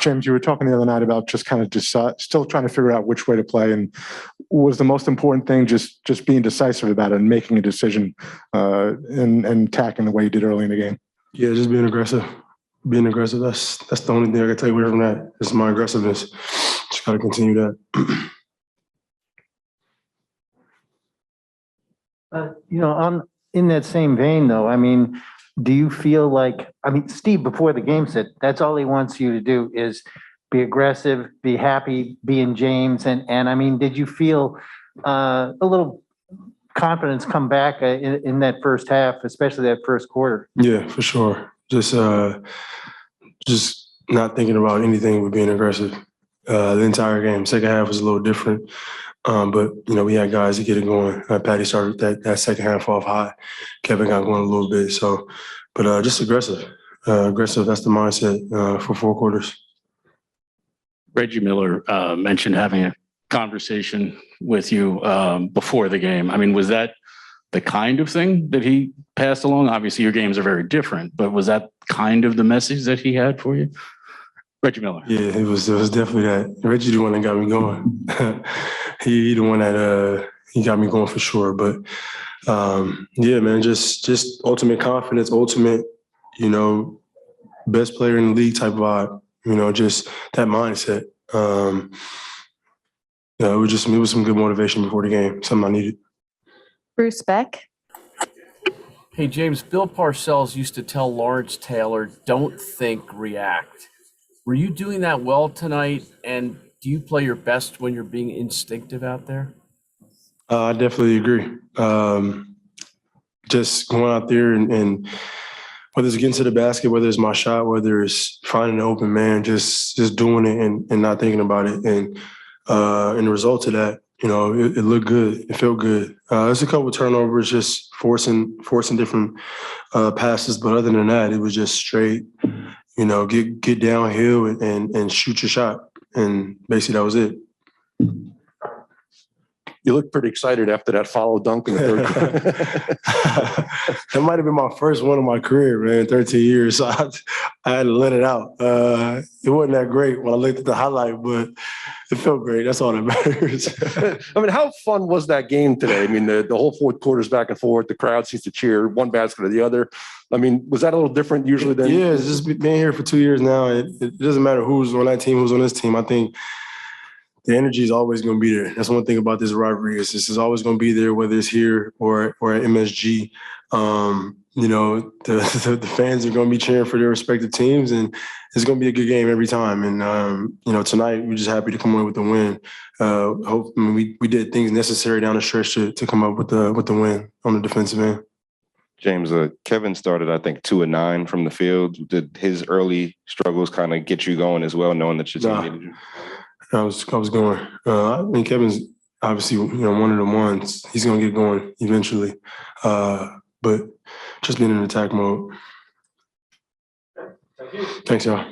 James, you were talking the other night about just kind of still trying to figure out which way to play, and was the most important thing just being decisive about it and making a decision and attacking the way you did early in the game? Yeah, just being aggressive. Being aggressive. That's the only thing I can take away from that. It's my aggressiveness. Just got to continue that. In that same vein, though, I mean, do you feel like, Steve before the game said that's all he wants you to do is be aggressive, be happy, be in James, and I mean, did you feel a little confidence come back in that first half, especially that first quarter? Yeah, for sure. Just not thinking about anything but being aggressive. The entire game. Second half was a little different. But, we had guys to get it going. Patty started that second half off high. Kevin got going a little bit. So, but just aggressive. Aggressive, that's the mindset for 4 quarters. Reggie Miller mentioned having a conversation with you before the game. I mean, was that the kind of thing that he passed along? Obviously, your games are very different, but was that kind of the message that he had for you? Reggie Miller. Yeah, it was definitely that. Reggie the one that got me going. he the one that he got me going for sure. But yeah, man, just ultimate confidence, ultimate, best player in the league type vibe. Just that mindset. It was some good motivation before the game. Something I needed. Bruce Beck. Hey, James, Bill Parcells used to tell Lawrence Taylor, don't think, react. Were you doing that well tonight? And do you play your best when you're being instinctive out there? I definitely agree. Just going out there and whether it's getting to the basket, whether it's my shot, whether it's finding an open man, just doing it and not thinking about it. And the result of that, it looked good. It felt good. There's a couple of turnovers, just forcing different passes. But other than that, it was just straight, get downhill and shoot your shot. And basically that was it. You look pretty excited after that follow dunk in the third quarter. That might have been my first one of my career, man, 13 years. So I had to let it out. It wasn't that great when I looked at the highlight, but it felt great. That's all that matters. I mean, how fun was that game today? I mean, the whole fourth quarter's back and forth. The crowd seems to cheer one basket or the other. I mean, was that a little different usually than? Yeah, it's just being here for 2 years now. It doesn't matter who's on that team, who's on this team. I think the energy is always going to be there. That's one thing about this rivalry is this is always going to be there, whether it's here or at MSG. The fans are going to be cheering for their respective teams, and it's going to be a good game every time. And tonight we're just happy to come away with the win. We did things necessary down the stretch to come up with the win on the defensive end. James, Kevin started, I think, 2 of 9 from the field. Did his early struggles kind of get you going as well, knowing that your team needed you? I was going. I mean, Kevin's obviously, one of the ones. He's going to get going eventually. But just being in attack mode. Thanks, y'all.